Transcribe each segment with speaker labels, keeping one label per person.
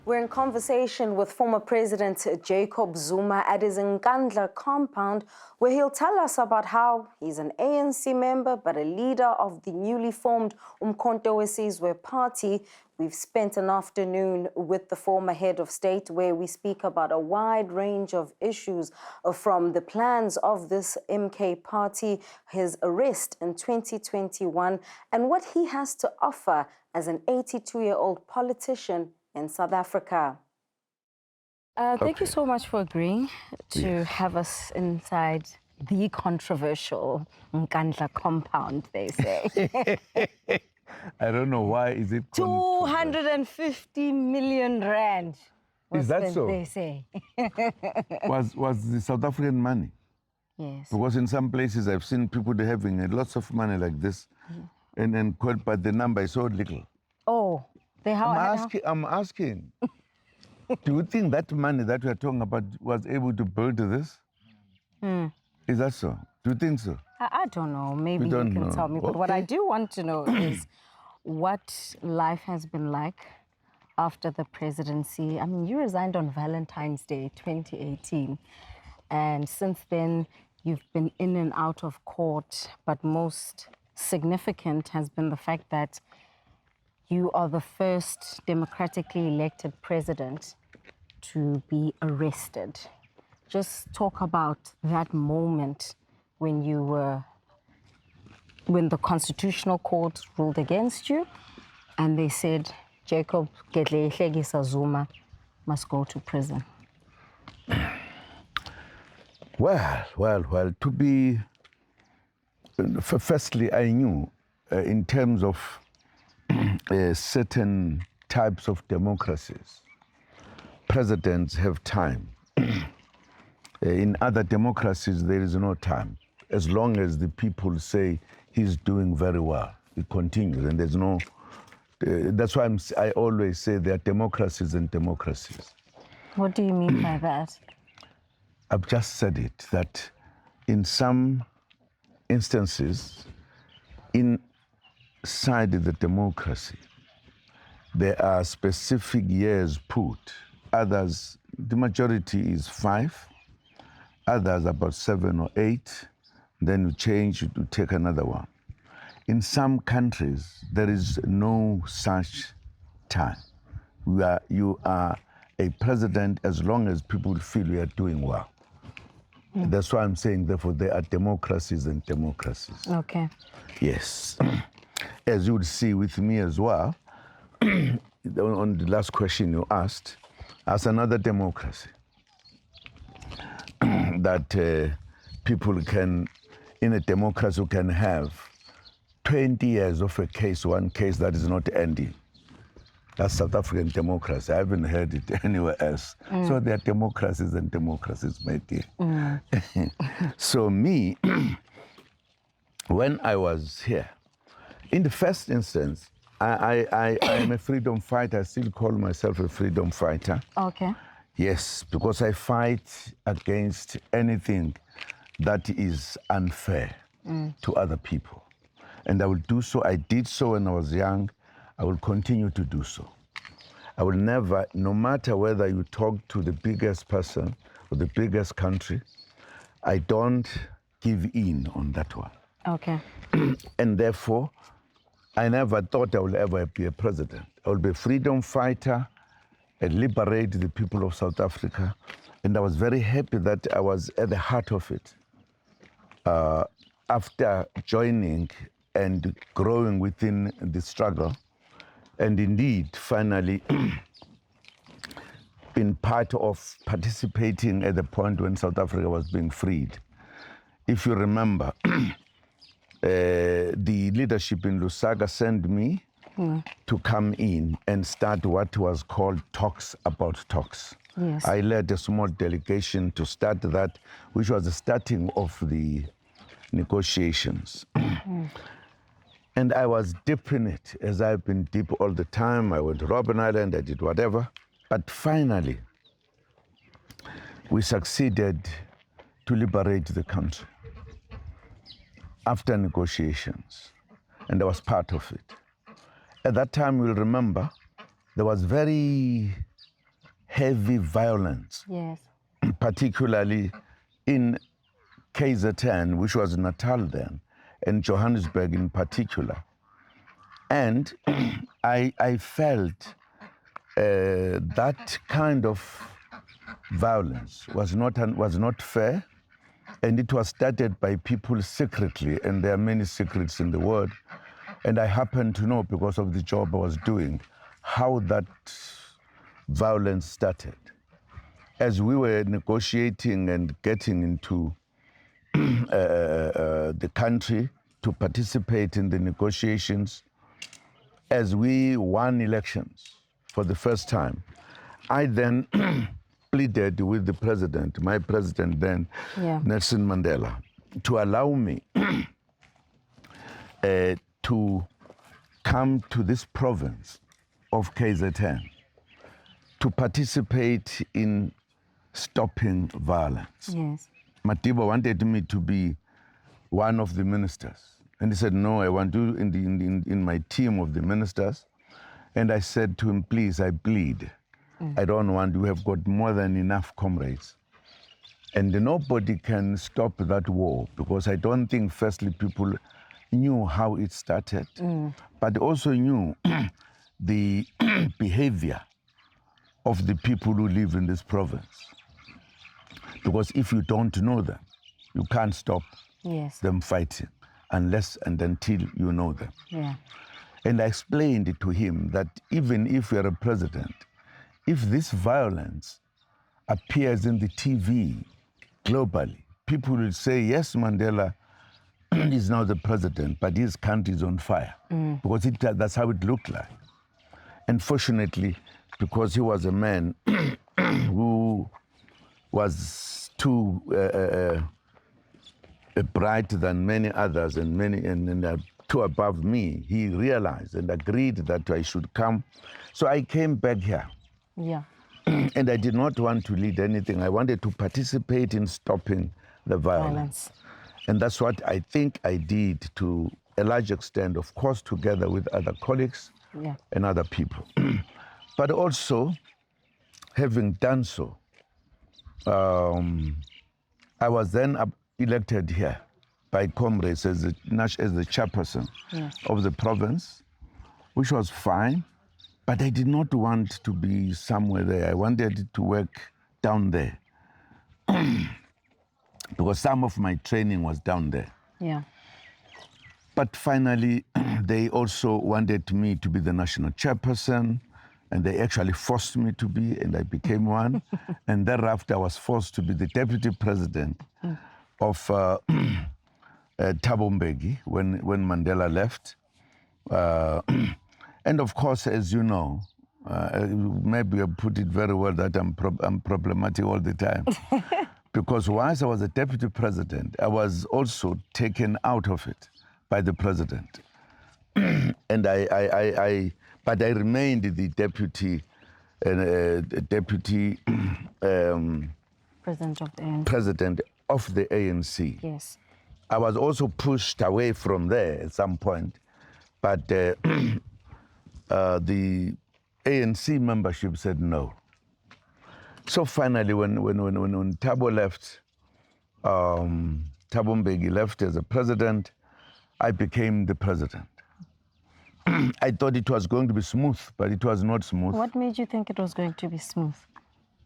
Speaker 1: We're in conversation with former President Jacob Zuma at his Nkandla compound, where he'll tell us about how he's an ANC member but a leader of the newly formed uMkhonto weSizwe party. We've spent an afternoon with the former head of state where we speak about a wide range of issues from the plans of this MK party, his arrest in 2021, and what he has to offer as an 82-year-old politician in South Africa. Thank you so much for agreeing to have us inside the controversial Nkandla compound, they say.
Speaker 2: I don't know why is it
Speaker 1: 250 million rand.
Speaker 2: Is that so?
Speaker 1: They say.
Speaker 2: was the South African money?
Speaker 1: Yes.
Speaker 2: Because in some places I've seen people having lots of money like this, but the number is so little.
Speaker 1: Oh,
Speaker 2: I'm asking. Do you think that money that we are talking about was able to build this? Is that so? Do you think so?
Speaker 1: I don't know. Maybe you can tell me. But what I do want to know is what life has been like after the presidency. I mean, you resigned on Valentine's Day 2018. And since then, you've been in and out of court. But most significant has been the fact that you are the first democratically elected president to be arrested. Just talk about that moment when the Constitutional Court ruled against you and they said, Jacob Zuma must go to prison.
Speaker 2: Well, to be, firstly, I knew in terms of certain types of democracies, presidents have time. In other democracies, there is no time. As long as the people say he's doing very well, it continues, and there's no. That's why I always say there are democracies and democracies.
Speaker 1: What do you mean by that?
Speaker 2: I've just said it, that in some instances, inside the democracy, there are specific years put. Others, the majority is 5, others about 7 or 8, then you change to take another one. In some countries, there is no such time. You are a president as long as people feel you are doing well. That's why I'm saying, therefore, there are democracies and democracies.
Speaker 1: Okay.
Speaker 2: Yes. As you would see with me as well, on the last question you asked, as another democracy, that people can, in a democracy, can have 20 years of a case, one case that is not ending. That's South African democracy. I haven't heard it anywhere else. So there are democracies and democracies, my dear. So me, when I was here, in the first instance, I am a freedom fighter. I still call myself a freedom fighter.
Speaker 1: Okay.
Speaker 2: Yes, because I fight against anything that is unfair to other people. And I will do so. I did so when I was young. I will continue to do so. I will never, no matter whether you talk to the biggest person or the biggest country, I don't give in on that one.
Speaker 1: Okay.
Speaker 2: And therefore, I never thought I would ever be a president. I will be a freedom fighter and liberate the people of South Africa. And I was very happy that I was at the heart of it. After joining and growing within the struggle, and indeed, finally, in part of participating at the point when South Africa was being freed. If you remember, the leadership in Lusaka sent me to come in and start what was called talks about talks.
Speaker 1: Yes.
Speaker 2: I led a small delegation to start that, which was the starting of the negotiations. And I was deep in it, as I've been deep all the time. I went to Robben Island, I did whatever. But finally, we succeeded to liberate the country after negotiations. And I was part of it. At that time, you'll remember, there was very heavy violence,
Speaker 1: Yes.
Speaker 2: particularly in KZN, which was Natal then, and Johannesburg in particular. And I felt that kind of violence was not fair, and it was started by people secretly, and there are many secrets in the world. And I happen to know, because of the job I was doing, how that violence started. As we were negotiating and getting into the country to participate in the negotiations, as we won elections for the first time, I then pleaded with the president, my president then, Nelson Mandela, to allow me to come to this province of KZN to participate in stopping violence.
Speaker 1: Yes.
Speaker 2: Madiba wanted me to be one of the ministers. And he said, no, I want you in my team of the ministers. And I said to him, please, I plead. I don't want, we have got more than enough comrades. And nobody can stop that war, because I don't think, firstly, people knew how it started, but also knew the behavior of the people who live in this province. Because if you don't know them, you can't stop them fighting unless and until you know them.
Speaker 1: Yeah.
Speaker 2: And I explained to him that even if you're a president, if this violence appears in the TV globally, people will say, yes, Mandela is now the president, but his country is on fire. Because that's how it looked like. And fortunately, because he was a man who was too bright than many others and too above me, he realized and agreed that I should come. So I came back here.
Speaker 1: Yeah.
Speaker 2: And I did not want to lead anything. I wanted to participate in stopping the violence. And that's what I think I did to a large extent, of course, together with other colleagues and other people. But also, having done so, I was then elected here by comrades as the chairperson of the province, which was fine. But I did not want to be somewhere there. I wanted to work down there. Because some of my training was down there.
Speaker 1: Yeah.
Speaker 2: But finally, they also wanted me to be the national chairperson, and they actually forced me to be, and I became one. And thereafter, I was forced to be the deputy president of Thabo Mbeki when Mandela left. And of course, as you know, maybe I put it very well that I'm problematic all the time. Because once I was a deputy president, I was also taken out of it by the president. And but I remained the deputy president of the ANC.
Speaker 1: Yes.
Speaker 2: I was also pushed away from there at some point, but the ANC membership said no. So finally, when Thabo left, Thabo Mbeki left as a president, I became the president. I thought it was going to be smooth, but it was not smooth.
Speaker 1: What made you think it was going to be smooth?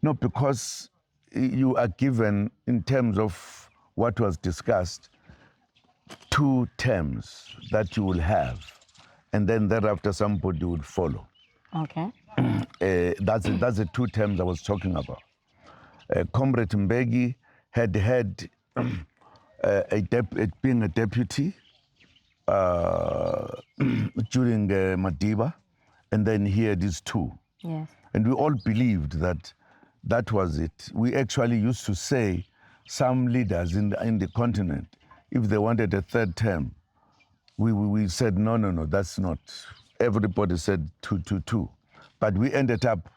Speaker 2: No, because you are given, in terms of what was discussed, 2 terms that you will have, and then thereafter somebody would follow.
Speaker 1: Okay.
Speaker 2: That's the 2 terms I was talking about. Comrade Mbeki had being a deputy during Madiba, and then he had these 2.
Speaker 1: Yes.
Speaker 2: And we all believed that that was it. We actually used to say, some leaders in the continent, if they wanted a 3rd term, we said, no, that's not. Everybody said 2. But we ended up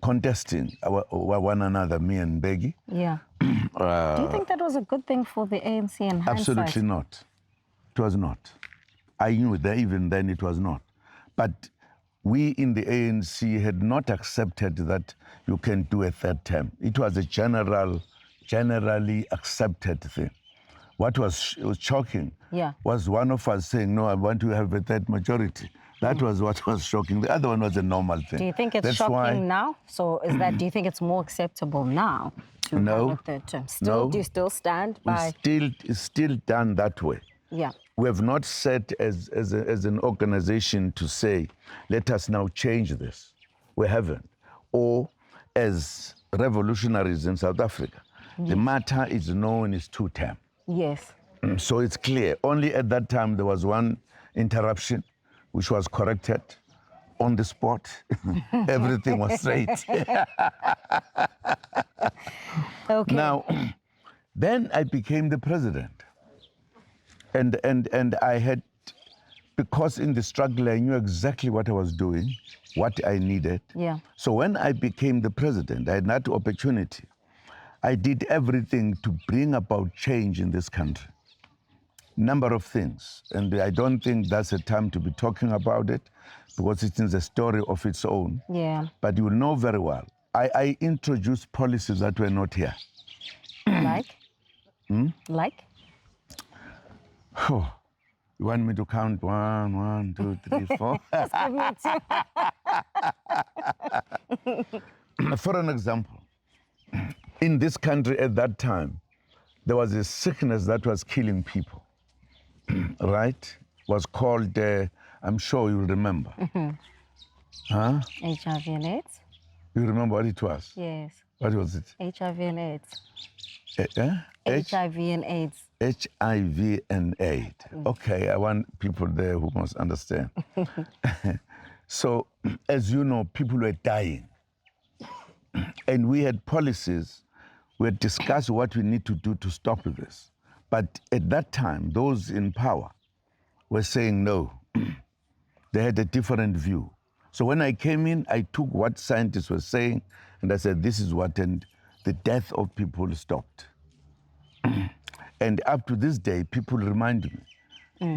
Speaker 2: contesting one another, me and Mbeki.
Speaker 1: Yeah. Do you think that was a good thing for the ANC in hindsight?
Speaker 2: Absolutely not. It was not. I knew that even then it was not. But we in the ANC had not accepted that you can do a third term. It was a generally accepted thing. What was shocking was one of us saying, no, I want to have a third majority. That was what was shocking. The other one was a normal thing.
Speaker 1: Do you think it's shocking now? So do you think it's more acceptable now to have a third term? Still, do you still stand by?
Speaker 2: It's still done that way.
Speaker 1: Yeah.
Speaker 2: We have not set as an organization to say, let us now change this. We haven't. Or as revolutionaries in South Africa, the matter is known as two-term.
Speaker 1: Yes.
Speaker 2: So it's clear. Only at that time there was one interruption, which was corrected on the spot. Everything was straight.
Speaker 1: Okay.
Speaker 2: Now, then I became the president. And I had, because in the struggle I knew exactly what I was doing, what I needed.
Speaker 1: Yeah.
Speaker 2: So when I became the president, I had that opportunity. I did everything to bring about change in this country. Number of things, and I don't think that's a time to be talking about it because it is a story of its own.
Speaker 1: Yeah.
Speaker 2: But you will know very well, I introduced policies that were not here.
Speaker 1: Like? Like?
Speaker 2: Oh, you want me to count 1, 2, 3, 4?
Speaker 1: Just give me two.
Speaker 2: For an example, in this country at that time, there was a sickness that was killing people. Right? Was called, I'm sure you'll remember. Huh?
Speaker 1: HIV and AIDS?
Speaker 2: You remember what it was?
Speaker 1: Yes.
Speaker 2: What was it?
Speaker 1: HIV and AIDS.
Speaker 2: HIV
Speaker 1: and AIDS.
Speaker 2: HIV and AIDS. Okay, I want people there who must understand. So, as you know, people were dying. And we had policies, we had discussed what we need to do to stop this. But at that time, those in power were saying no. They had a different view. So when I came in, I took what scientists were saying, and I said, this is what, and the death of people stopped. And up to this day, people remind me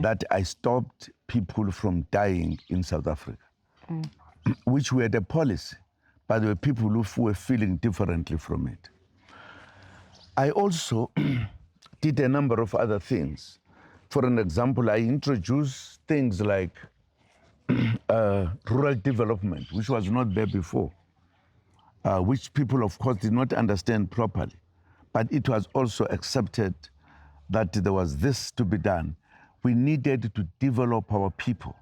Speaker 2: that I stopped people from dying in South Africa, which we had a policy, but there were people who were feeling differently from it. I also did a number of other things. For an example, I introduced things like rural development, which was not there before, which people, of course, did not understand properly. But it was also accepted that there was this to be done. We needed to develop our people.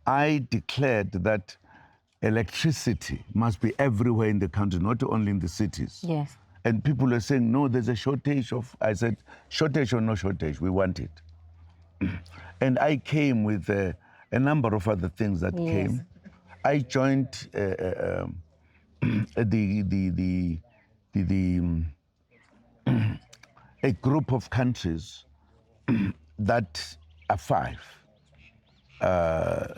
Speaker 2: I declared that electricity must be everywhere in the country, not only in the cities.
Speaker 1: Yes.
Speaker 2: And people are saying, no, there's a shortage of, I said, shortage or no shortage, we want it. And I came with a number of other things that came. I joined a group of countries that are 5.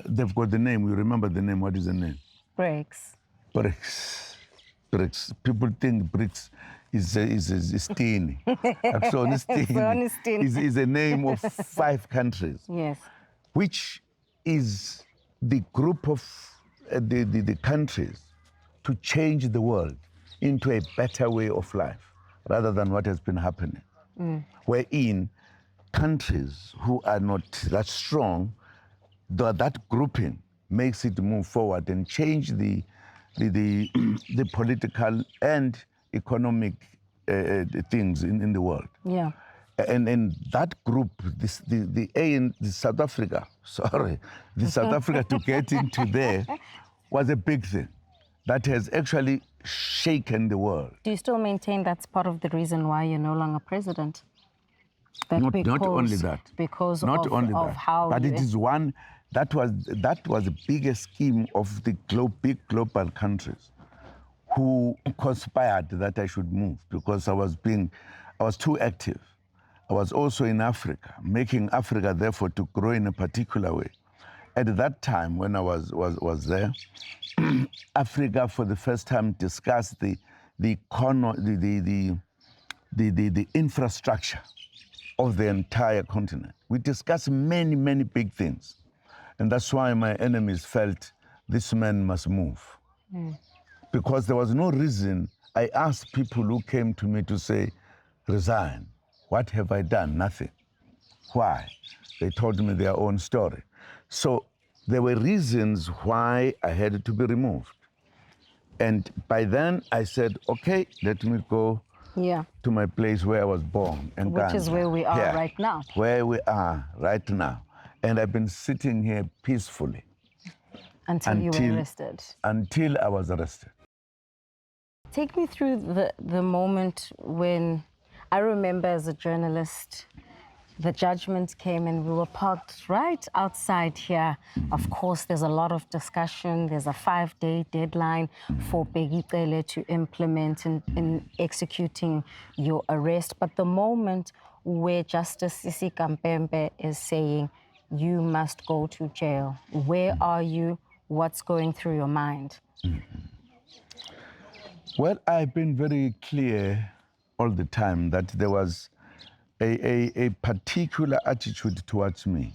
Speaker 2: They've got the name, you remember the name, what is the name?
Speaker 1: BRICS.
Speaker 2: BRICS. People think BRICS is teeny. Actually, is a name of 5 countries.
Speaker 1: Yes.
Speaker 2: Which is the group of the countries to change the world into a better way of life rather than what has been happening. Wherein countries who are not that strong, that grouping makes it move forward and change the political and economic things in the world.
Speaker 1: Yeah.
Speaker 2: And that group, the South Africa to get into there was a big thing that has actually shaken the world.
Speaker 1: Do you still maintain that's part of the reason why you're no longer president?
Speaker 2: Not only that.
Speaker 1: Because
Speaker 2: not only
Speaker 1: of
Speaker 2: that.
Speaker 1: how
Speaker 2: but it is one that was the biggest scheme of the big global countries who conspired that I should move because I was too active. I was also in Africa, making Africa therefore to grow in a particular way. At that time when I was there, Africa for the first time discussed the infrastructure of the entire continent. We discussed many, many big things. And that's why my enemies felt this man must move. Because there was no reason. I asked people who came to me to say, resign. What have I done? Nothing. Why? They told me their own story. So there were reasons why I had to be removed. And by then I said, okay, let me go to my place where I was born.
Speaker 1: Which is where we are right now.
Speaker 2: Where we are right now. And I've been sitting here peacefully.
Speaker 1: Until you were arrested.
Speaker 2: Until I was arrested.
Speaker 1: Take me through the moment when I remember as a journalist, the judgment came and we were parked right outside here. Of course, there's a lot of discussion. There's a 5-day deadline for Begitele to implement in executing your arrest. But the moment where Justice Sisi Kampembe is saying, you must go to jail, where are you? What's going through your mind?
Speaker 2: Well, I've been very clear all the time that there was a particular attitude towards me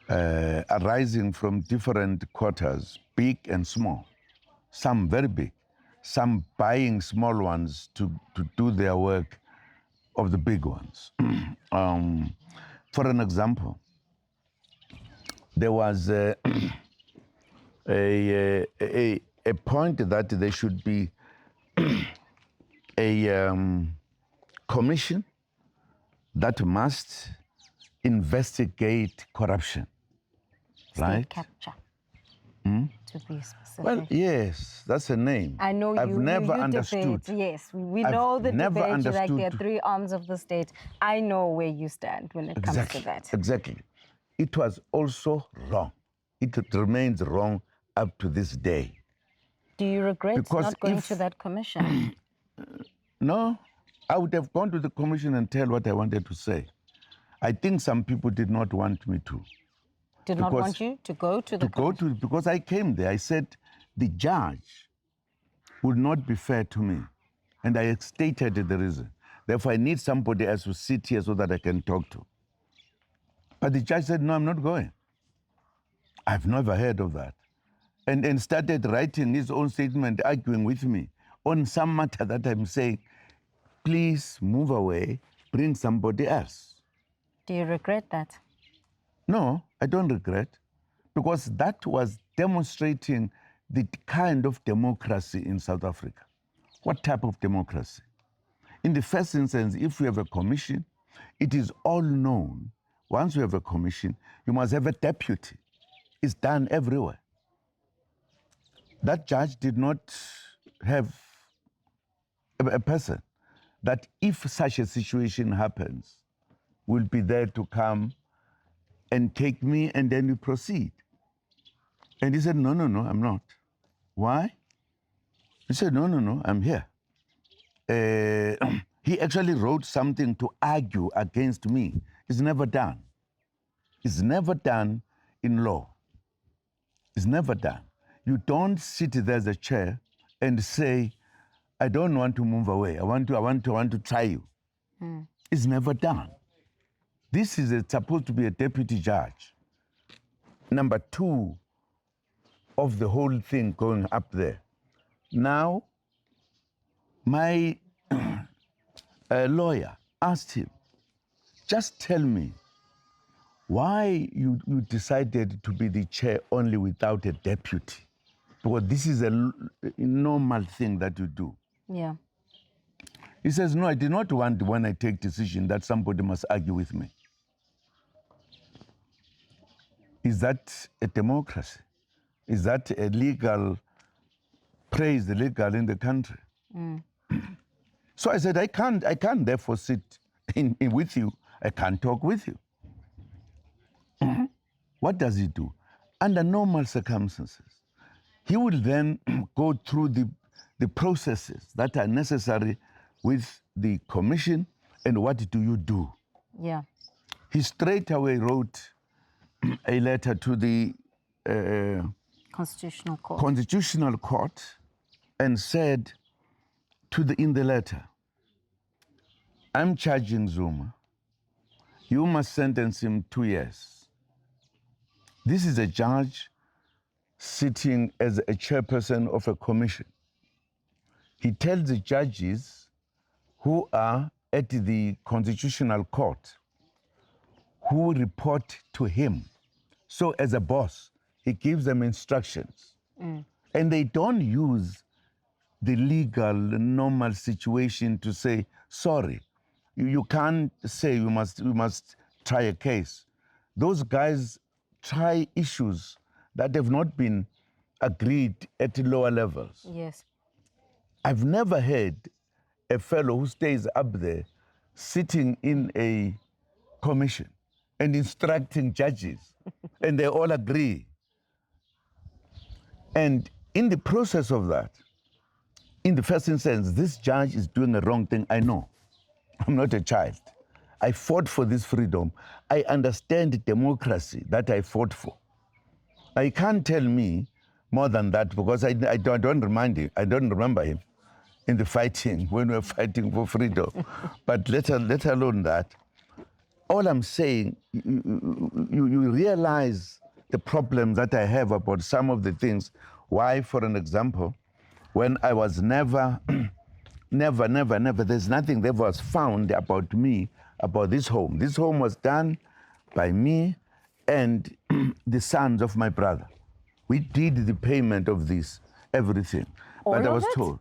Speaker 2: arising from different quarters, big and small, some very big, some buying small ones to do their work of the big ones. For an example, there was a point that there should be a commission that must investigate corruption, right?
Speaker 1: State capture, to be specific.
Speaker 2: Well, yes, that's a name.
Speaker 1: I know
Speaker 2: I've never understood.
Speaker 1: Debate. Yes, we know the debate, like there are 3 arms of the state. I know where you stand when it comes to that.
Speaker 2: Exactly. It was also wrong. It remains wrong up to this day.
Speaker 1: Do you regret not going to that commission?
Speaker 2: No, I would have gone to the commission and tell what I wanted to say. I think some people did not want me to.
Speaker 1: Did not want you to go to the commission?
Speaker 2: Because I came there. I said the judge would not be fair to me. And I stated the reason. Therefore, I need somebody else to sit here so that I can talk to. But the judge said, no, I'm not going. I've never heard of that. And started writing his own statement, arguing with me on some matter that I'm saying, please move away, bring somebody else.
Speaker 1: Do you regret that?
Speaker 2: No, I don't regret, because that was demonstrating the kind of democracy in South Africa. What type of democracy? In the first instance, if we have a commission, it is all known. Once you have a commission, you must have a deputy. It's done everywhere. That judge did not have a person that if such a situation happens, will be there to come and take me and then we proceed. And he said, no, I'm not. Why? He said, no, I'm here. He actually wrote something to argue against me. It's never done. It's never done in law. It's never done. You don't sit there as a chair and say, I don't want to move away. I want to try you. It's never done. This is supposed to be a deputy judge. Number 2 of the whole thing going up there. Now, my lawyer asked him, just tell me why you decided to be the chair only without a deputy. Because this is a normal thing that you do.
Speaker 1: Yeah.
Speaker 2: He says, no, I did not want when I take decision that somebody must argue with me. Is that a democracy? Is that a legal praise, legal in the country? So I said, I can't therefore sit with you. I can't talk with you. What does he do? Under normal circumstances, he will then go through the processes that are necessary with the commission, and what do you do?
Speaker 1: Yeah.
Speaker 2: He straight away wrote a letter to the
Speaker 1: Constitutional Court
Speaker 2: and said in the letter, I'm charging Zuma. You must sentence him 2 years. This is a judge sitting as a chairperson of a commission. He tells the judges who are at the Constitutional Court, who report to him. So as a boss, he gives them instructions. And they don't use the legal, normal situation to say, sorry, you can't say we must try a case. Those guys try issues that have not been agreed at lower levels.
Speaker 1: Yes.
Speaker 2: I've never heard a fellow who stays up there sitting in a commission and instructing judges, and they all agree. And in the process of that, in the first instance, this judge is doing a wrong thing. I know. I'm not a child. I fought for this freedom. I understand democracy that I fought for. I can't tell me more than that because I don't remember him in the fighting when we were fighting for freedom. But let alone that. All I'm saying, you realize the problem that I have about some of the things. Why, for an example, when I was never, there's nothing that was found about me, about this home. This home was done by me and the sons of my brother. We did the payment of this, everything. But I was told.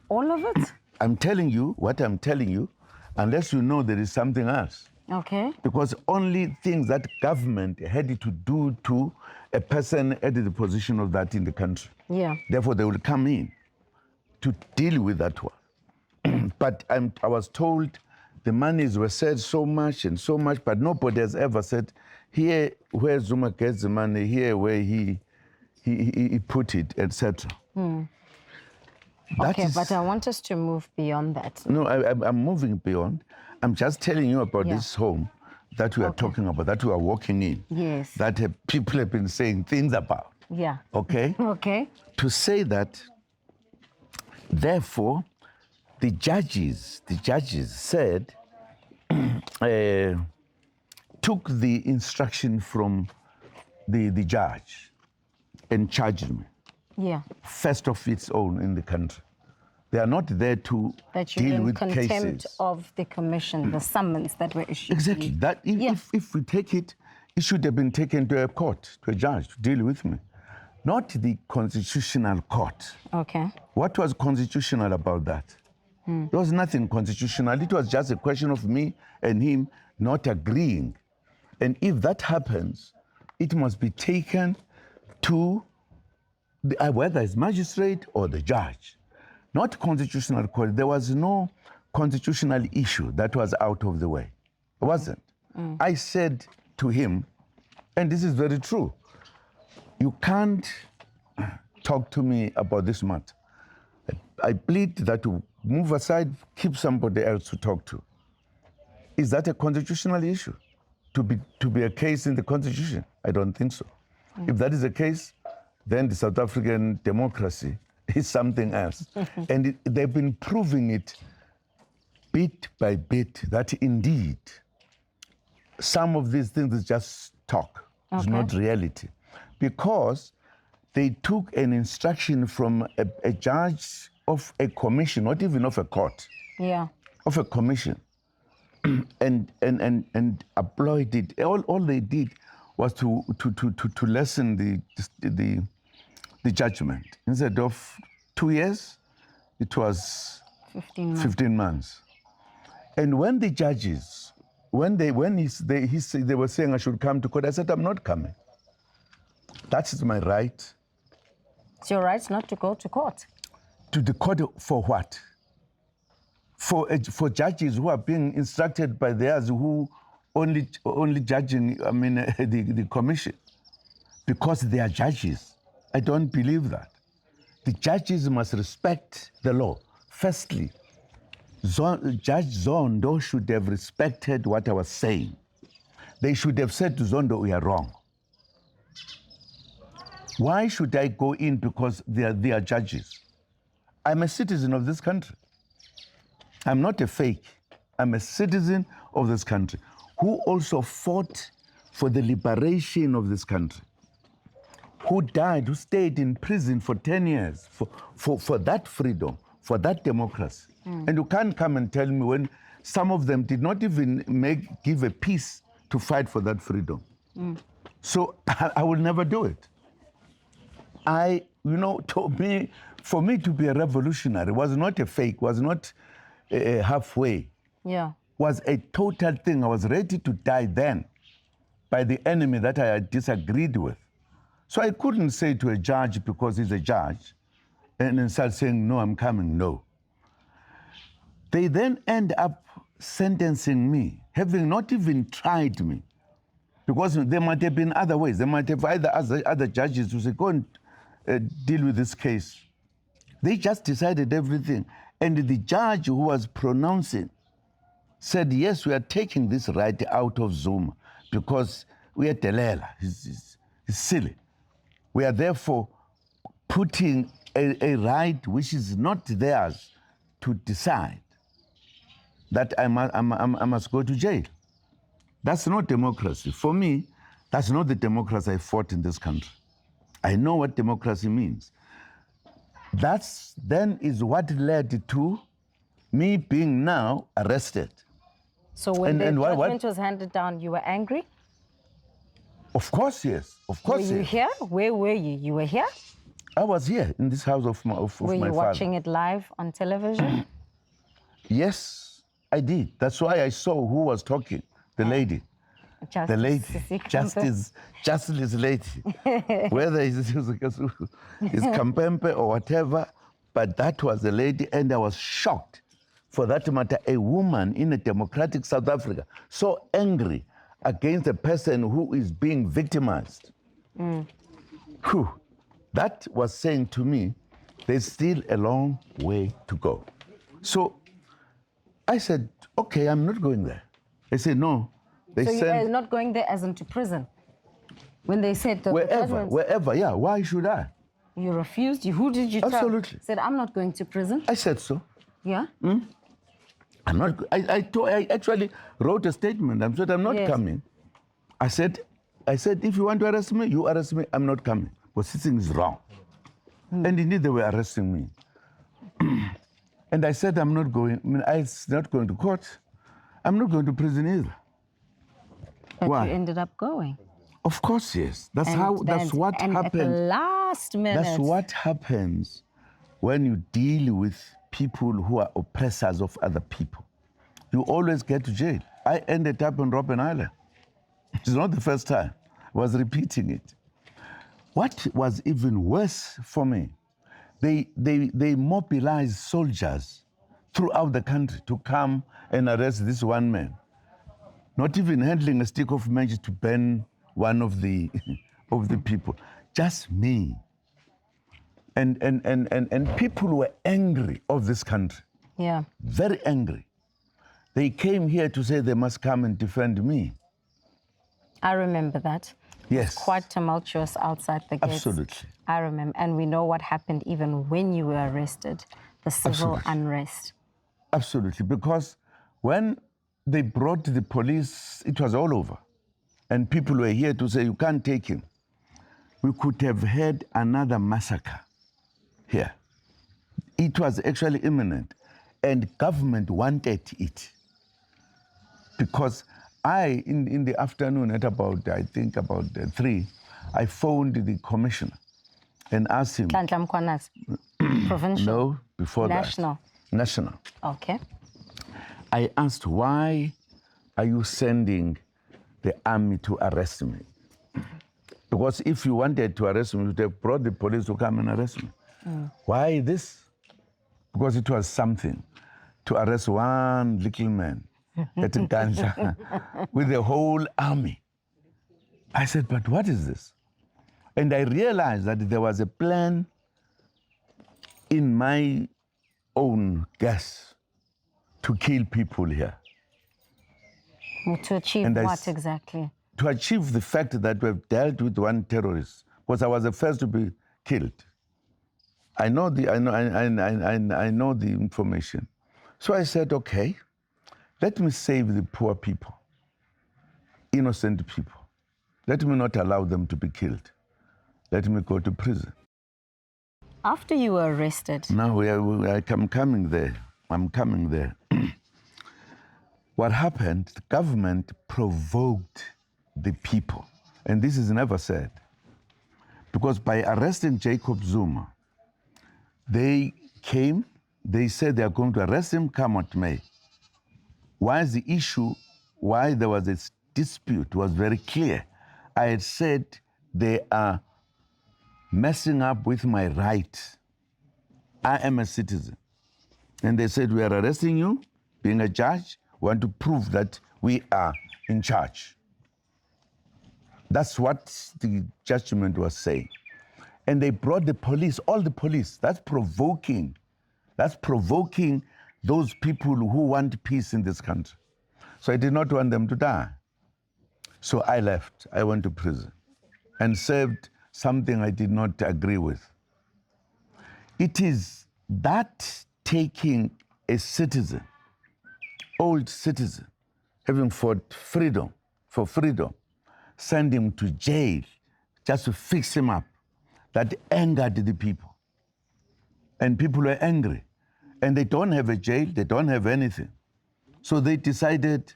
Speaker 1: All of it?
Speaker 2: I'm telling you what I'm telling you, unless you know there is something else.
Speaker 1: Okay.
Speaker 2: Because only things that government had to do to a person at the position of that in the country.
Speaker 1: Yeah.
Speaker 2: Therefore, they will come in to deal with that one. But I was told the monies were said so much and so much, but nobody has ever said, here where Zuma gets the money, here where he put it, etc.
Speaker 1: Okay, but I want us to move beyond that.
Speaker 2: No, I'm moving beyond. I'm just telling you about this home that we are talking about, that we are walking in.
Speaker 1: Yes.
Speaker 2: That people have been saying things about.
Speaker 1: Yeah.
Speaker 2: Okay?
Speaker 1: Okay.
Speaker 2: To say that, therefore, the judges said, took the instruction from the judge and charged me.
Speaker 1: Yeah.
Speaker 2: First of its own in the country. They are not there to deal with cases.
Speaker 1: Contempt of the commission, the summons that were issued.
Speaker 2: Exactly. That if we take it, it should have been taken to a court, to a judge, to deal with me. Not the Constitutional Court.
Speaker 1: Okay.
Speaker 2: What was constitutional about that? There was nothing constitutional. It was just a question of me and him not agreeing. And if that happens, it must be taken to whether it's magistrate or the judge. Not constitutional court. There was no constitutional issue that was out of the way. It wasn't. I said to him, and this is very true, you can't talk to me about this matter. I plead that to move aside, keep somebody else to talk to. Is that a constitutional issue? To be a case in the Constitution? I don't think so. If that is the case, then the South African democracy is something else. And they've been proving it bit by bit that indeed some of these things is just talk. It's not reality. Because they took an instruction from a judge of a commission, not even of a court.
Speaker 1: Yeah. Of
Speaker 2: a commission. and applied it. All they did was to lessen the judgment. Instead of 2 years, it was 15 months. And when the judges, they were saying I should come to court, I said, I'm not coming. That is my right.
Speaker 1: It's your right not to go to court.
Speaker 2: To the court for what? For judges who are being instructed by theirs who only judging, the commission. Because they are judges. I don't believe that. The judges must respect the law. Firstly, Judge Zondo should have respected what I was saying. They should have said to Zondo, we are wrong. Why should I go in because they are judges? I'm a citizen of this country. I'm not a fake. I'm a citizen of this country who also fought for the liberation of this country. who died, who stayed in prison for 10 years for that freedom, for that democracy. And you can't come and tell me when some of them did not even give a peace to fight for that freedom. So I will never do it. For me to be a revolutionary was not a fake, was not a halfway.
Speaker 1: Yeah.
Speaker 2: Was a total thing. I was ready to die then by the enemy that I had disagreed with. So I couldn't say to a judge, because he's a judge, and then start saying, no, I'm coming, no. They then end up sentencing me, having not even tried me, because there might have been other ways. There might have other judges who say, go and deal with this case. They just decided everything. And the judge who was pronouncing said, yes, we are taking this right out of Zuma because we are Delela. He's silly. We are therefore putting a right which is not theirs to decide that I must go to jail. That's not democracy. For me, that's not the democracy I fought in this country. I know what democracy means. That's then is what led to me being now arrested.
Speaker 1: So when the judgment was handed down, you were angry?
Speaker 2: Of course, yes. Of course, yes.
Speaker 1: Were you here? Where were you? You were here?
Speaker 2: I was here in this house of my father.
Speaker 1: Were you watching it live on television?
Speaker 2: Yes, I did. That's why I saw who was talking, the lady.
Speaker 1: Justice,
Speaker 2: the lady, justice lady. Whether it's Kampempe or whatever, but that was the lady, and I was shocked. For that matter, a woman in a democratic South Africa, so angry against a person who is being victimized. Whew. That was saying to me, there's still a long way to go. So I said, okay, I'm not going there. They said, no.
Speaker 1: So you are not going there as into prison? When they said that
Speaker 2: wherever, yeah. Why should I?
Speaker 1: You refused? Who did you tell?
Speaker 2: Absolutely.
Speaker 1: Said, I'm not going to prison?
Speaker 2: I said so.
Speaker 1: Yeah?
Speaker 2: I'm not. I actually wrote a statement. I said, I'm not coming. I said, if you want to arrest me, you arrest me. I'm not coming. But this thing is wrong. And indeed, they were arresting me. And I said, I'm not going. I'm not going to court. I'm not going to prison either.
Speaker 1: But
Speaker 2: Why?
Speaker 1: you ended up going.
Speaker 2: Of course, yes. That's what happened.
Speaker 1: At the last minute.
Speaker 2: That's what happens when you deal with people who are oppressors of other people. You always get to jail. I ended up on Robben Island. It's not the first time. I was repeating it. What was even worse for me, they mobilized soldiers throughout the country to come and arrest this one man. Not even handling a stick of match to burn one of the people. Just me. And people were angry of this country.
Speaker 1: Yeah.
Speaker 2: Very angry. They came here to say they must come and defend me.
Speaker 1: I remember that.
Speaker 2: Yes.
Speaker 1: It was quite tumultuous outside the gates.
Speaker 2: Absolutely.
Speaker 1: I remember. And we know what happened even when you were arrested, the civil unrest.
Speaker 2: Absolutely. Because when they brought the police, it was all over. And people were here to say, you can't take him. We could have had another massacre here. It was actually imminent. And government wanted it. Because in the afternoon at about 3, I phoned the commissioner and asked him.
Speaker 1: Provincial?
Speaker 2: No, before
Speaker 1: National.
Speaker 2: that. National.
Speaker 1: Okay.
Speaker 2: I asked, why are you sending the army to arrest me? Because if you wanted to arrest me, you would have brought the police to come and arrest me. Why this? Because it was something to arrest one little man at Ganja with the whole army. I said, but what is this? And I realized that there was a plan in my own guess to kill people here.
Speaker 1: To achieve what exactly? To
Speaker 2: achieve the fact that we've dealt with one terrorist, because I was the first to be killed. I know the information. So I said, okay, let me save the poor people, innocent people. Let me not allow them to be killed. let me go to prison.
Speaker 1: After you were arrested?
Speaker 2: Now I'm coming there. I'm coming there. What happened, the government provoked the people. And this is never said. Because by arresting Jacob Zuma, they came, they said they are going to arrest him, come what may. Why is the issue, why there was a dispute was very clear. I had said they are messing up with my rights. I am a citizen. And they said, we are arresting you, being a judge, want to prove that we are in charge. That's what the judgment was saying. And they brought the police, all the police. That's provoking. That's provoking those people who want peace in this country. So I did not want them to die. So I left. I went to prison and served something I did not agree with. It is that taking a citizen, old citizen, having fought freedom, for freedom, send him to jail just to fix him up, that angered the people. And people were angry. And they don't have a jail, they don't have anything. So they decided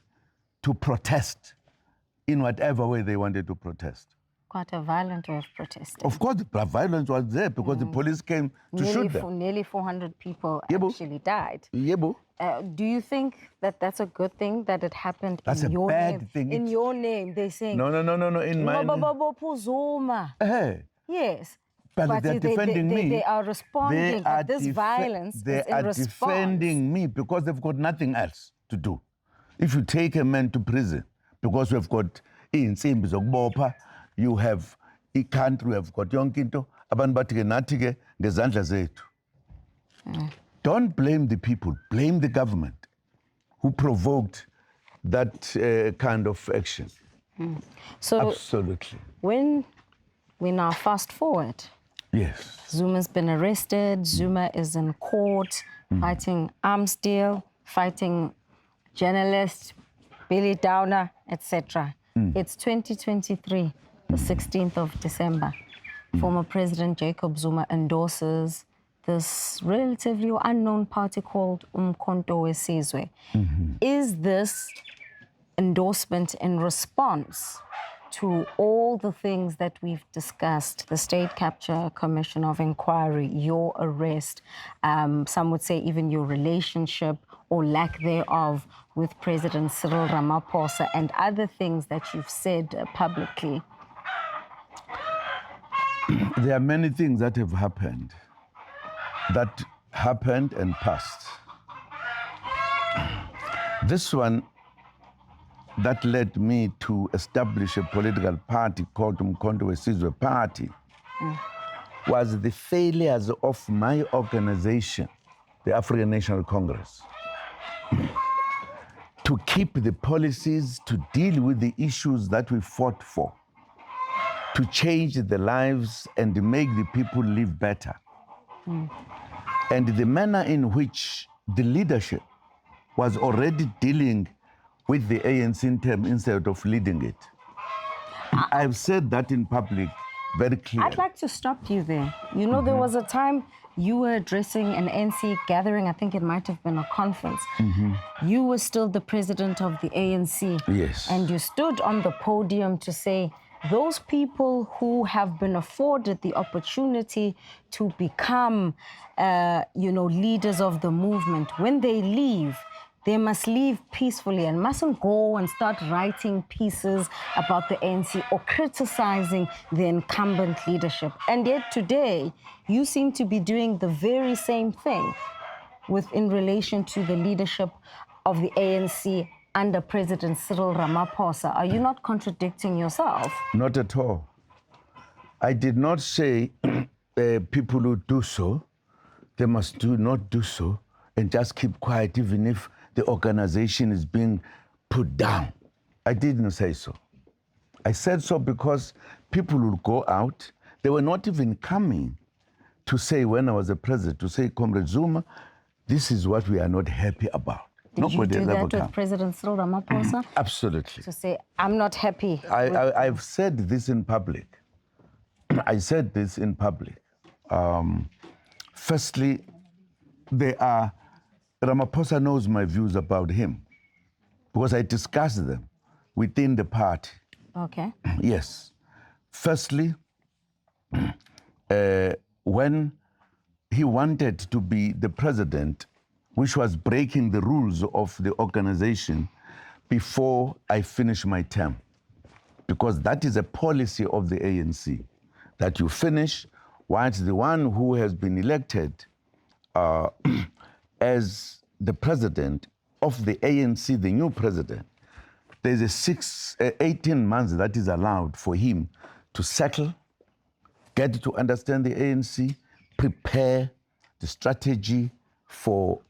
Speaker 2: to protest in whatever way they wanted to protest.
Speaker 1: Quite a violent way of protesting.
Speaker 2: Of course, the violence was there because the police came to shoot them.
Speaker 1: Nearly 400 people actually died. Do you think that that's a good thing that it happened in your name? That's a bad thing. In your name, they're saying...
Speaker 2: No, in my name. Hey.
Speaker 1: Yes.
Speaker 2: But they're defending me.
Speaker 1: They are responding to this violence.
Speaker 2: They are defending me because they've got nothing else to do. If you take a man to prison, because we've got insimbi zokubopha, you have a country, we have got uMkhonto, abantu bathi ke nathi ke ngezandla zethu. Don't blame the people, blame the government who provoked that kind of action.
Speaker 1: So
Speaker 2: absolutely.
Speaker 1: When we now fast forward,
Speaker 2: yes,
Speaker 1: Zuma's been arrested, Zuma is in court, fighting arms deal, fighting journalists, Billy Downer, etc. It's 2023, the 16th of December. Former President Jacob Zuma endorses this relatively unknown party called uMkhonto weSizwe. Is this endorsement in response to all the things that we've discussed, the State Capture Commission of Inquiry, your arrest, some would say even your relationship or lack thereof with President Cyril Ramaphosa and other things that you've said publicly?
Speaker 2: There are many things that have happened and passed. This one that led me to establish a political party called uMkhonto weSizwe Party was the failures of my organization, the African National Congress, to keep the policies, to deal with the issues that we fought for, to change the lives and make the people live better. And the manner in which the leadership was already dealing with the ANC in term instead of leading it. I've said that in public very clearly.
Speaker 1: I'd like to stop you there. You know, there was a time you were addressing an ANC gathering, I think it might have been a conference. You were still the president of the ANC.
Speaker 2: Yes.
Speaker 1: And you stood on the podium to say, those people who have been afforded the opportunity to become, leaders of the movement, when they leave, they must leave peacefully and mustn't go and start writing pieces about the ANC or criticizing the incumbent leadership. And yet today, you seem to be doing the very same thing in relation to the leadership of the ANC under President Cyril Ramaphosa. Are you not contradicting yourself?
Speaker 2: Not at all. I did not say people who do so, they must not do so and just keep quiet even if the organization is being put down. I didn't say so. I said so because people would go out. They were not even coming to say, when I was the president, to say, Comrade Zuma, this is what we are not happy about.
Speaker 1: Did you do that with President Cyril Ramaphosa?
Speaker 2: Absolutely.
Speaker 1: To say, I'm not happy.
Speaker 2: I've said this in public. I said this in public. Firstly, Ramaphosa knows my views about him because I discussed them within the party.
Speaker 1: Okay.
Speaker 2: Yes. Firstly, when he wanted to be the president, which was breaking the rules of the organization before I finished my term, because that is a policy of the ANC, that you finish once the one who has been elected as the president of the ANC, the new president, there's 18 months that is allowed for him to settle, get to understand the ANC, prepare the strategy for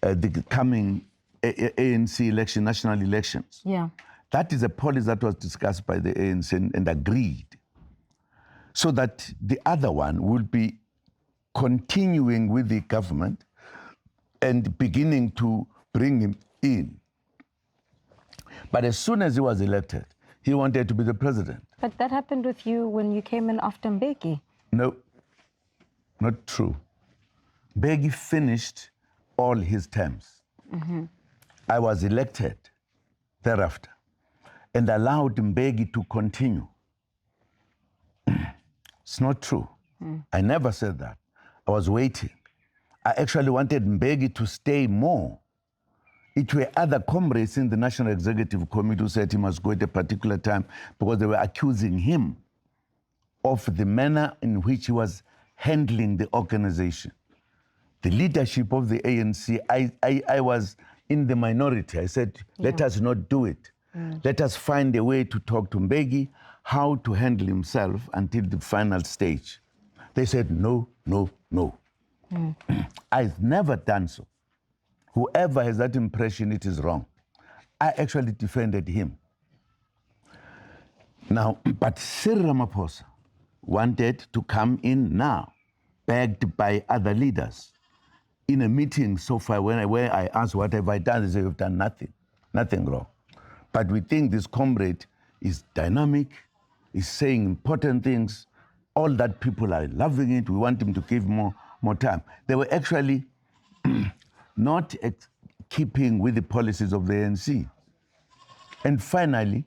Speaker 2: the coming ANC election, national elections.
Speaker 1: Yeah.
Speaker 2: That is a policy that was discussed by the ANC and agreed, so that the other one will be continuing with the government and beginning to bring him in. But as soon as he was elected, he wanted to be the president.
Speaker 1: But that happened with you when you came in after Mbeki.
Speaker 2: No, not true. Mbeki finished all his terms. Mm-hmm. I was elected thereafter and allowed Mbeki to continue. It's not true. I never said that. I was waiting. I actually wanted Mbeki to stay more. It were other comrades in the National Executive Committee who said he must go at a particular time because they were accusing him of the manner in which he was handling the organization. The leadership of the ANC, I was in the minority. I said, let us not do it. Let us find a way to talk to Mbeki, how to handle himself until the final stage. They said, no, no, no. I've never done so. Whoever has that impression, it is wrong. I actually defended him. Now, but Cyril Ramaphosa wanted to come in now, backed by other leaders. In a meeting so far, where I asked, what have I done? They say, you've done nothing, nothing wrong. But we think this comrade is dynamic, is saying important things, all that people are loving it. We want him to give more time. They were actually not keeping with the policies of the ANC. And finally,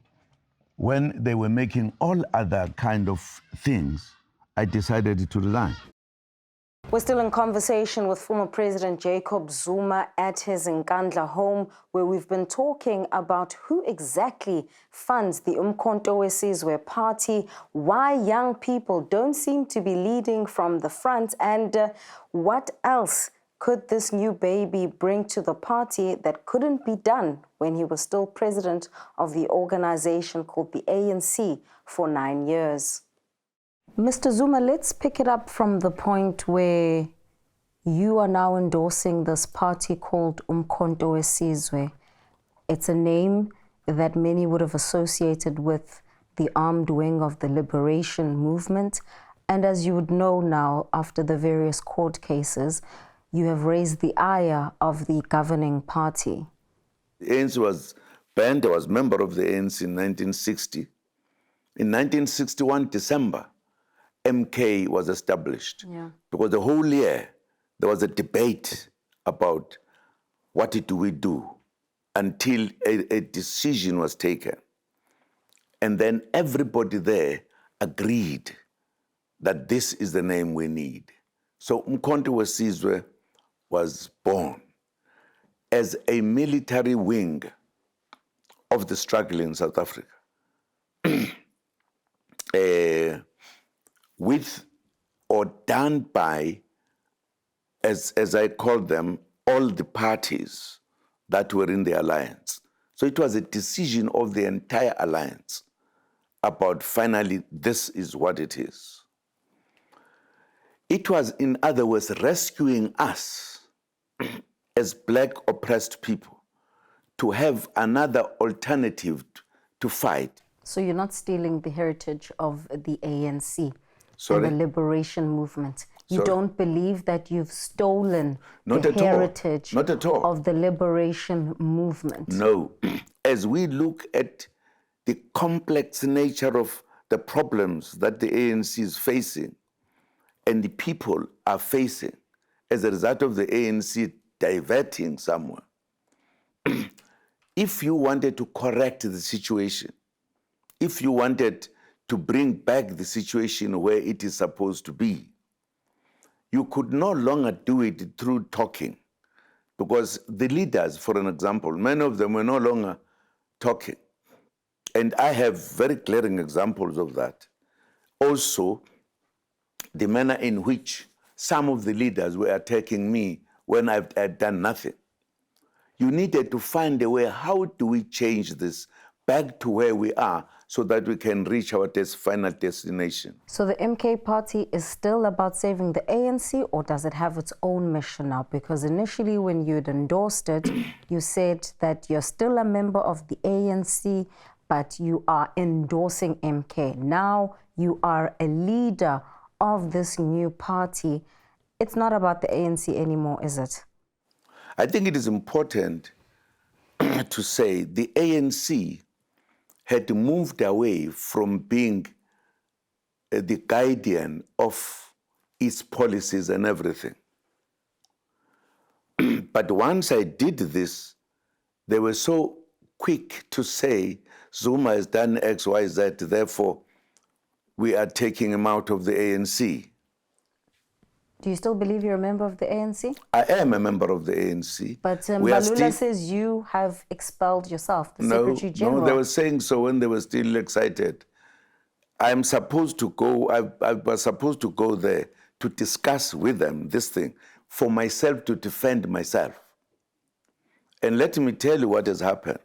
Speaker 2: when they were making all other kind of things, I decided to resign.
Speaker 1: We're still in conversation with former President Jacob Zuma at his Nkandla home, where we've been talking about who exactly funds the uMkhonto weSizwe party, why young people don't seem to be leading from the front, and what else could this new baby bring to the party that couldn't be done when he was still president of the organization called the ANC for 9 years. Mr. Zuma, let's pick it up from the point where you are now endorsing this party called uMkhonto weSizwe. It's a name that many would have associated with the armed wing of the liberation movement. And as you would know now, after the various court cases, you have raised the ire of the governing party.
Speaker 2: The ANC was banned. I was member of the ANC in 1960. In 1961, December, MK was established. Because the whole year, there was a debate about what do we do until a decision was taken. And then everybody there agreed that this is the name we need. So uMkhonto weSizwe was born as a military wing of the struggle in South Africa. With or done by, as I call them, all the parties that were in the alliance. So it was a decision of the entire alliance about finally this is what it is. It was, in other words, rescuing us as black oppressed people to have another alternative to fight.
Speaker 1: So you're not stealing the heritage of the ANC?
Speaker 2: Sorry?
Speaker 1: And the liberation movement. You
Speaker 2: Sorry?
Speaker 1: don't believe that you've stolen
Speaker 2: Not
Speaker 1: the
Speaker 2: at all.
Speaker 1: heritage
Speaker 2: Not at all.
Speaker 1: of the liberation movement?
Speaker 2: No. As we look at the complex nature of the problems that the ANC is facing and the people are facing as a result of the ANC diverting somewhere, if you wanted to correct the situation, if you wanted to bring back the situation where it is supposed to be, you could no longer do it through talking, because the leaders, for an example, many of them were no longer talking. And I have very glaring examples of that. Also, the manner in which some of the leaders were attacking me when I had done nothing. You needed to find a way, how do we change this back to where we are so that we can reach our final destination?
Speaker 1: So the MK party is still about saving the ANC, or does it have its own mission now? Because initially when you'd endorsed it, you said that you're still a member of the ANC, but you are endorsing MK. Now you are a leader of this new party. It's not about the ANC anymore, is it?
Speaker 2: I think it is important to say the ANC had moved away from being the guardian of its policies and everything. But once I did this, they were so quick to say, Zuma has done X, Y, Z, therefore we are taking him out of the ANC.
Speaker 1: Do you still believe you're a member of the ANC?
Speaker 2: I am a member of the ANC.
Speaker 1: But Balula says you have expelled yourself, the Secretary General.
Speaker 2: No, they were saying so when they were still excited. I'm supposed to go, I was supposed to go there to discuss with them this thing, for myself to defend myself. And let me tell you what has happened.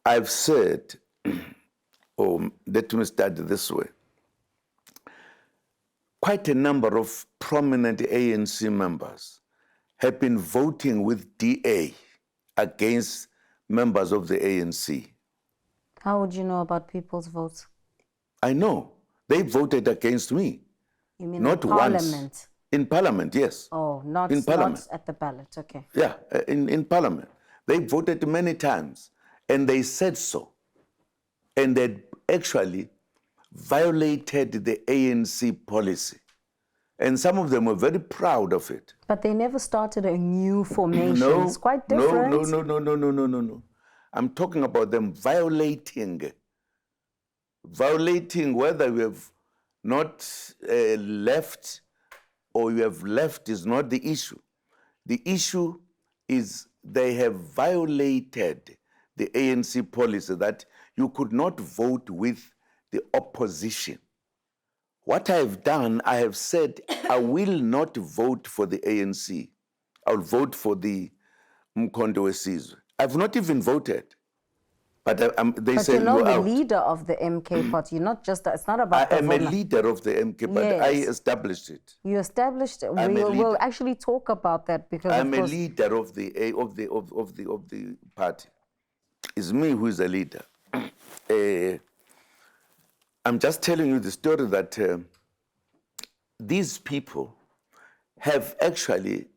Speaker 2: I've said, let me start this way. Quite a number of prominent ANC members have been voting with DA against members of the ANC.
Speaker 1: How would you know about people's votes?
Speaker 2: I know. They voted against me.
Speaker 1: You mean
Speaker 2: not
Speaker 1: in Parliament?
Speaker 2: Once. In Parliament, yes.
Speaker 1: Oh, not,
Speaker 2: in Parliament.
Speaker 1: Not at the ballot, okay.
Speaker 2: Yeah, in Parliament. They voted many times, and they said so. And they actually violated the ANC policy. And some of them were very proud of it.
Speaker 1: But they never started a new formation. It's quite different.
Speaker 2: No. I'm talking about them violating whether we have not left or you have left is not the issue. The issue is they have violated the ANC policy that you could not vote with the opposition. What I have done, I have said, I will not vote for the ANC. I'll vote for the uMkhonto weSizwe. I've not even voted. But they say
Speaker 1: you're not
Speaker 2: you're
Speaker 1: the
Speaker 2: out.
Speaker 1: leader of the MK party. You're not just, it's not about
Speaker 2: I am a leader of the MK, but
Speaker 1: yes.
Speaker 2: I established it.
Speaker 1: You established it. We'll actually talk about that because
Speaker 2: I'm a leader of the party. It's me who is a leader. I'm just telling you the story that these people have actually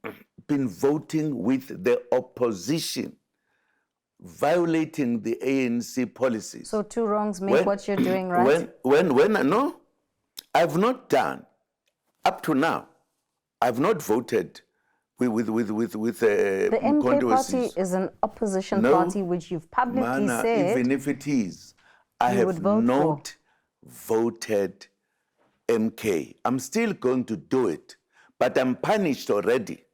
Speaker 2: been voting with the opposition, violating the ANC policies.
Speaker 1: So two wrongs make what you're doing right?
Speaker 2: No, I've not done, up to now, I've not voted with
Speaker 1: the MK party is an opposition party which you've publicly said.
Speaker 2: Even if it is, I have not voted MK. I'm still going to do it, but I'm punished already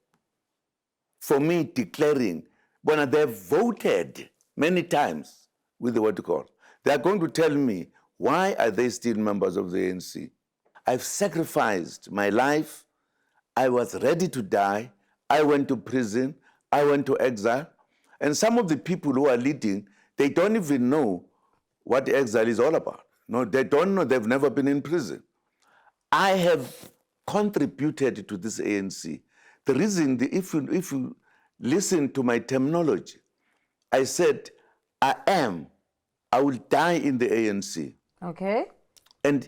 Speaker 2: for me declaring when they've voted many times with what you call. They are going to tell me, why are they still members of the ANC? I've sacrificed my life. I was ready to die. I went to prison. I went to exile. And some of the people who are leading, they don't even know what exile is all about. No, they don't know. They've never been in prison. I have contributed to this ANC. The reason, if you listen to my terminology, I said, I will die in the ANC.
Speaker 1: Okay.
Speaker 2: And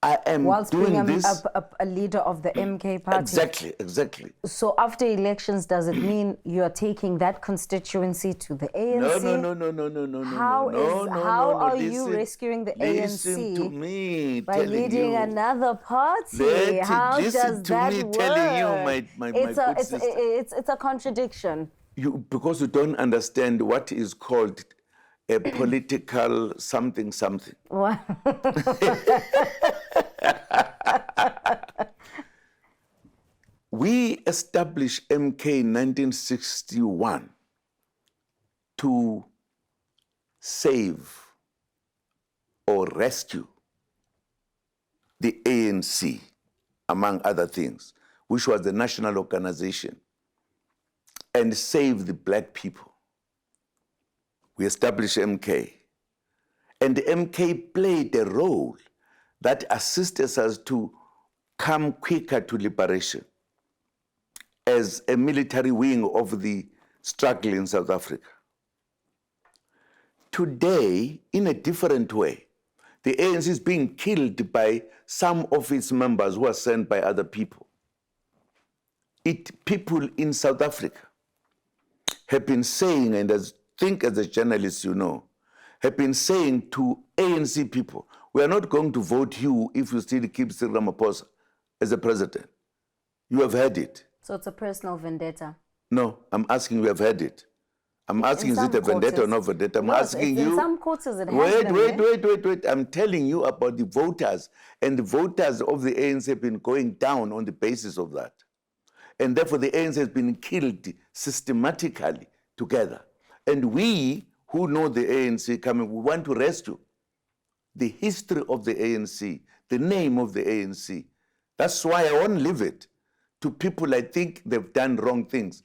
Speaker 2: I am
Speaker 1: whilst
Speaker 2: doing
Speaker 1: being
Speaker 2: this.
Speaker 1: a leader of the MK party.
Speaker 2: Exactly.
Speaker 1: So after elections, does it mean you are taking that constituency to the ANC?
Speaker 2: No.
Speaker 1: How are you rescuing the
Speaker 2: Listen
Speaker 1: ANC
Speaker 2: to me
Speaker 1: by leading
Speaker 2: you.
Speaker 1: another party? How
Speaker 2: Listen
Speaker 1: does
Speaker 2: to
Speaker 1: that
Speaker 2: me
Speaker 1: work?
Speaker 2: telling you, my good sister.
Speaker 1: It's a contradiction.
Speaker 2: Because you don't understand what is called a political something.
Speaker 1: What?
Speaker 2: We established MK in 1961 to save or rescue the ANC, among other things, which was the national organization, and save the black people. We established MK. And MK played a role that assisted us to come quicker to liberation as a military wing of the struggle in South Africa. Today, in a different way, the ANC is being killed by some of its members who are sent by other people. People in South Africa have been saying, and as a journalist you know, have been saying to ANC people, we are not going to vote you if you still keep Cyril Ramaphosa as a president. You have heard it.
Speaker 1: So it's a personal vendetta.
Speaker 2: No, I'm asking you have heard it. I'm asking, is it a vendetta or not vendetta? I'm asking you.
Speaker 1: In some quarters it has
Speaker 2: Wait. I'm telling you about the voters. And the voters of the ANC have been going down on the basis of that. And therefore the ANC has been killed systematically together. And we who know the ANC coming, we want to rescue the history of the ANC, the name of the ANC. That's why I won't leave it to people I think they've done wrong things.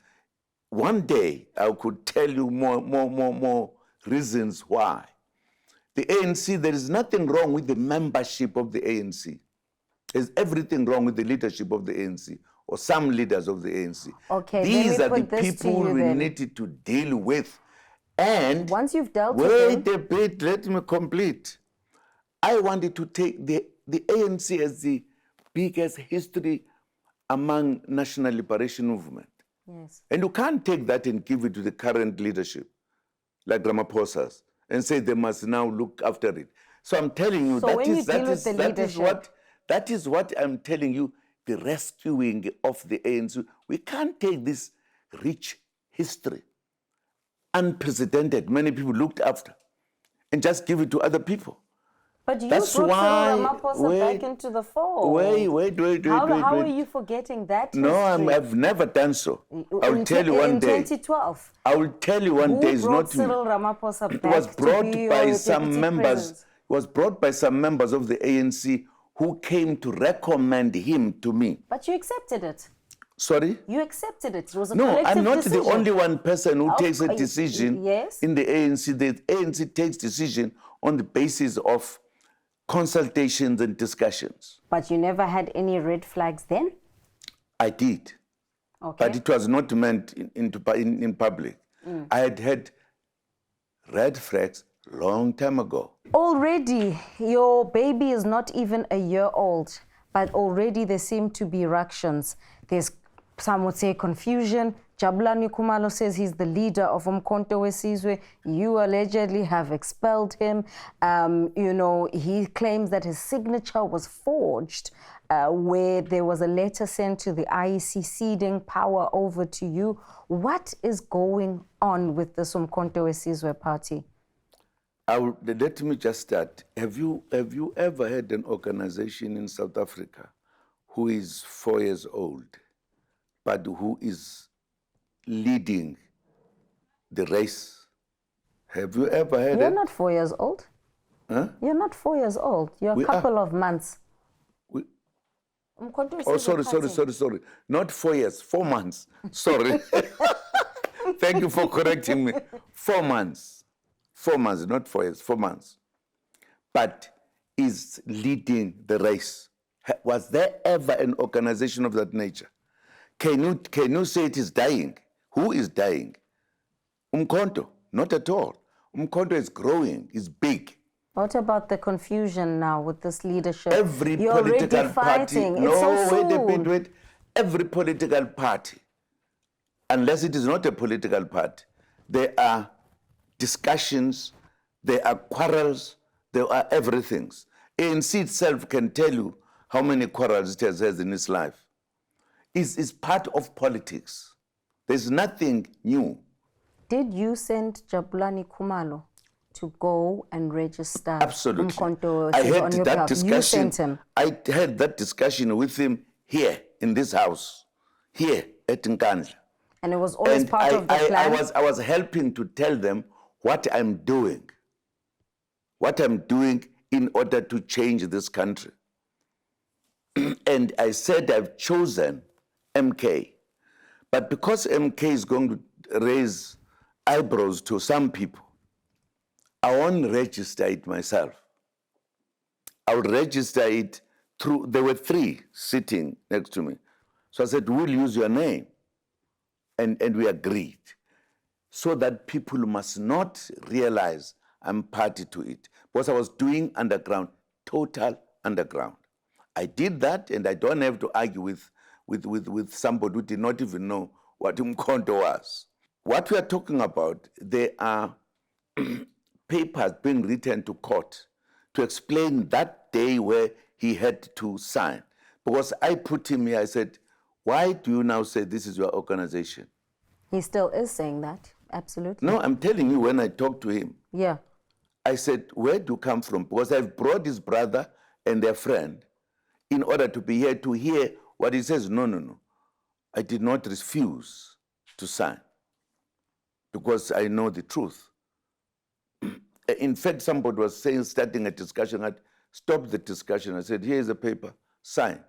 Speaker 2: One day I could tell you more reasons why. The ANC, there is nothing wrong with the membership of the ANC. There's everything wrong with the leadership of the ANC or some leaders of the ANC.
Speaker 1: Okay,
Speaker 2: these are the people we need to deal with. And
Speaker 1: once you've dealt with
Speaker 2: wait a bit, let me complete. I wanted to take the ANC as the biggest history among national liberation movement.
Speaker 1: Yes.
Speaker 2: And you can't take that and give it to the current leadership, like Ramaphosa's, and say they must now look after it. So I'm telling you,
Speaker 1: so
Speaker 2: that is what I'm telling you, the rescuing of the ANC. We can't take this rich history, unprecedented, many people looked after, and just give it to other people.
Speaker 1: But you brought Cyril Ramaphosa back into the fold.
Speaker 2: Wait.
Speaker 1: How are you forgetting that history?
Speaker 2: No, I've never done so. I will tell you one day.
Speaker 1: In 2012.
Speaker 2: I will tell you one day. It's not me.
Speaker 1: Cyril Ramaphosa back
Speaker 2: it was brought
Speaker 1: to be
Speaker 2: by some members.
Speaker 1: Presence.
Speaker 2: It was brought by some members of the ANC who came to recommend him to me.
Speaker 1: But you accepted it.
Speaker 2: Sorry?
Speaker 1: You accepted it. It was a
Speaker 2: No,
Speaker 1: collective
Speaker 2: I'm not
Speaker 1: decision.
Speaker 2: the only one person who takes a decision in the ANC. The ANC takes decision on the basis of consultations and discussions.
Speaker 1: But you never had any red flags then?
Speaker 2: I did.
Speaker 1: Okay.
Speaker 2: But it was not meant in public. I had red flags long time ago.
Speaker 1: Already, your baby is not even a year old, but already there seem to be ructions. There's, some would say, confusion. Jabulani Khumalo says he's the leader of uMkhonto weSizwe. You allegedly have expelled him. He claims that his signature was forged where there was a letter sent to the IEC ceding power over to you. What is going on with this uMkhonto weSizwe party?
Speaker 2: Let me just start. Have you ever had an organization in South Africa who is 4 years old, but who is leading the race? Have you ever had
Speaker 1: You're not 4 years old.
Speaker 2: Huh?
Speaker 1: You're not 4 years old. You're a couple of months.
Speaker 2: Sorry. Not 4 years, 4 months. Sorry. Thank you for correcting me. 4 months. 4 months, not 4 years, 4 months. But is leading the race. Was there ever an organization of that nature? Can you say it is dying? Who is dying? uMkhonto? Not at all. uMkhonto is growing, is big.
Speaker 1: What about the confusion now with this leadership?
Speaker 2: Every
Speaker 1: You're
Speaker 2: political
Speaker 1: already fighting.
Speaker 2: party,
Speaker 1: It's so soon.
Speaker 2: wait. Every political party, unless it is not a political party, there are discussions, there are quarrels, there are everything. ANC itself can tell you how many quarrels it has had in its life. It's part of politics. There's nothing new.
Speaker 1: Did you send Jabulani Khumalo to go and register
Speaker 2: Absolutely.
Speaker 1: uMkhonto
Speaker 2: I had
Speaker 1: on your
Speaker 2: that
Speaker 1: behalf?
Speaker 2: discussion.
Speaker 1: You sent him.
Speaker 2: I had that discussion with him here in this house, here at Nkandla.
Speaker 1: And it was always part of the plan?
Speaker 2: I was helping to tell them what I'm doing in order to change this country. And I said I've chosen MK. But because MK is going to raise eyebrows to some people, I won't register it myself. I would register it through, there were 3 sitting next to me. So I said, we'll use your name. And we agreed. So that people must not realize I'm party to it. Because I was doing underground, total underground. I did that, and I don't have to argue with somebody who did not even know what uMkhonto was. What we are talking about, there are papers being written to court to explain that day where he had to sign. Because I put him here, I said, why do you now say this is your organization?
Speaker 1: He still is saying that, absolutely.
Speaker 2: No, I'm telling you, when I talked to him,
Speaker 1: yeah,
Speaker 2: I said, where do you come from? Because I've brought his brother and their friend in order to be here to hear what he says. No. I did not refuse to sign because I know the truth. In fact, somebody was saying, starting a discussion, I'd stop the discussion. I said, here's a paper, sign.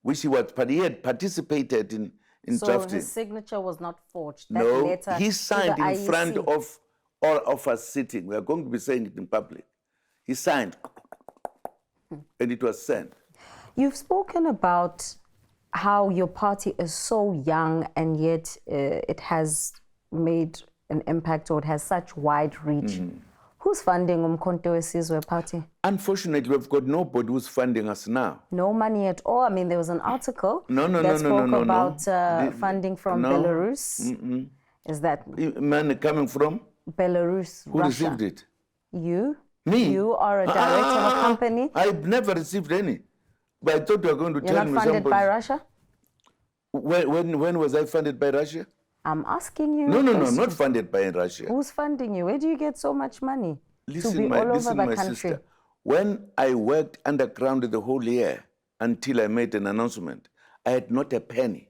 Speaker 2: Which he was, but he had participated in drafting.
Speaker 1: So his signature was not forged? That
Speaker 2: No,
Speaker 1: letter
Speaker 2: he signed
Speaker 1: to the
Speaker 2: in
Speaker 1: IEC.
Speaker 2: front of all of us sitting. We are going to be saying it in public. He signed, and it was sent.
Speaker 1: You've spoken about how your party is so young and yet it has made an impact, or it has such wide reach. Who's funding uMkhonto weSizwe party?
Speaker 2: Unfortunately, we've got nobody who's funding us now.
Speaker 1: No money at all? I mean, there was an article that spoke about funding from Belarus. Is that
Speaker 2: money coming from?
Speaker 1: Belarus,
Speaker 2: Who
Speaker 1: Russia.
Speaker 2: received it?
Speaker 1: You?
Speaker 2: Me?
Speaker 1: You are a director of a company?
Speaker 2: I've never received any. But I thought you were going to tell me something.
Speaker 1: You're not funded by Russia?
Speaker 2: When was I funded by Russia?
Speaker 1: I'm asking you.
Speaker 2: No, I'm not funded by Russia.
Speaker 1: Who's funding you? Where do you get so much money
Speaker 2: Listen,
Speaker 1: to be all over the country?
Speaker 2: Sister. When I worked underground the whole year until I made an announcement, I had not a penny.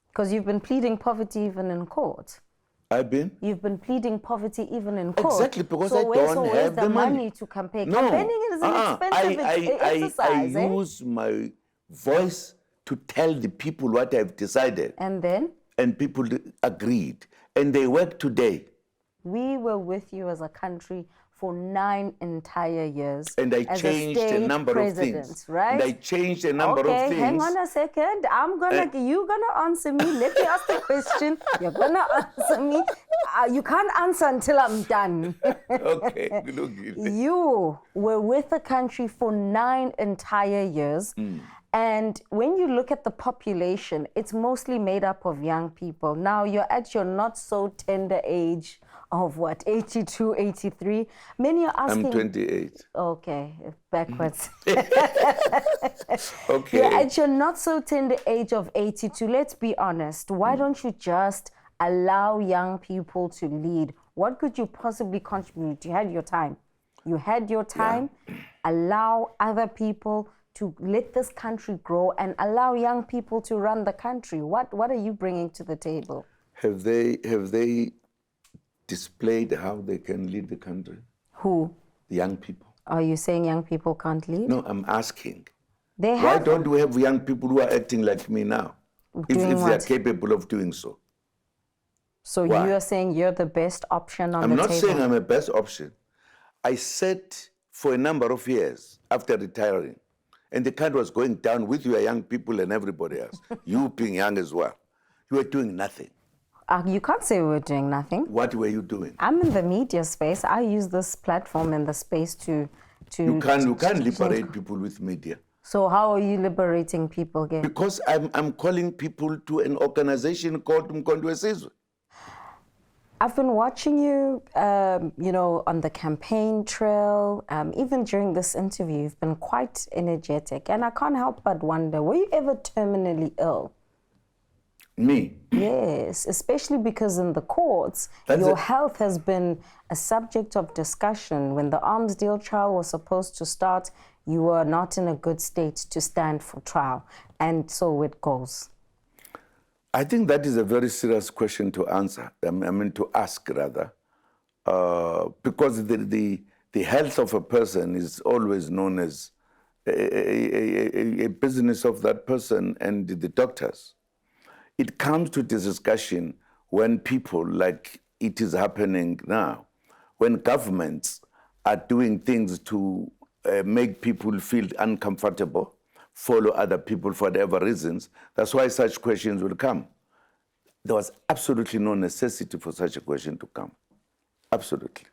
Speaker 1: Because you've been pleading poverty even in court.
Speaker 2: I've been?
Speaker 1: You've been pleading poverty even in court.
Speaker 2: Exactly, because I don't have the money
Speaker 1: to campaign?
Speaker 2: No.
Speaker 1: Campaigning is an expensive exercise.
Speaker 2: I use my voice to tell the people what I've decided.
Speaker 1: And then?
Speaker 2: And people agreed. And they work today.
Speaker 1: We were with you as a country for 9 entire years.
Speaker 2: And I changed a number of things.
Speaker 1: Right?
Speaker 2: And I changed a number of things.
Speaker 1: Okay, hang on a second. You're gonna answer me. Let me ask the question. You're gonna answer me. You can't answer until I'm done.
Speaker 2: Okay, look.
Speaker 1: You were with the country for 9 entire years. And when you look at the population, it's mostly made up of young people. Now you're at your not so tender age of what, 82, 83? Many are asking.
Speaker 2: I'm 28.
Speaker 1: Okay, backwards.
Speaker 2: Okay.
Speaker 1: You're at your not so tender age of 82. Let's be honest. Why don't you just allow young people to lead? What could you possibly contribute? You had your time. Allow other people to let this country grow and allow young people to run the country. What are you bringing to the table?
Speaker 2: Have they displayed how they can lead the country?
Speaker 1: Who?
Speaker 2: The young people.
Speaker 1: Are you saying young people can't lead?
Speaker 2: No, I'm asking.
Speaker 1: They
Speaker 2: Why
Speaker 1: have.
Speaker 2: don't we have young people who are acting like me now? If they are capable of doing so.
Speaker 1: So
Speaker 2: Why?
Speaker 1: you are saying you're the best option on the table?
Speaker 2: I'm not saying I'm the best option. I sat for a number of years after retiring, and the country was going down with your young people and everybody else. You being young as well. You were doing nothing.
Speaker 1: You can't say we were doing nothing.
Speaker 2: What were you doing?
Speaker 1: I'm in the media space. I use this platform and the space to
Speaker 2: You can't liberate people with media.
Speaker 1: So how are you liberating people again?
Speaker 2: Because I'm calling people to an organization called uMkhonto weSizwe.
Speaker 1: I've been watching you, you know, on the campaign trail. Even during this interview, you've been quite energetic. And I can't help but wonder, were you ever terminally ill?
Speaker 2: Me?
Speaker 1: Yes, especially because in the courts, your health has been a subject of discussion. When the arms deal trial was supposed to start, you were not in a good state to stand for trial. And so it goes.
Speaker 2: I think that is a very serious question to answer. I mean, to ask rather, because the health of a person is always known as a business of that person and the doctors. It comes to this discussion when people, like it is happening now, when governments are doing things to make people feel uncomfortable, follow other people for whatever reasons. That's why such questions will come. There was absolutely no necessity for such a question to come. Absolutely.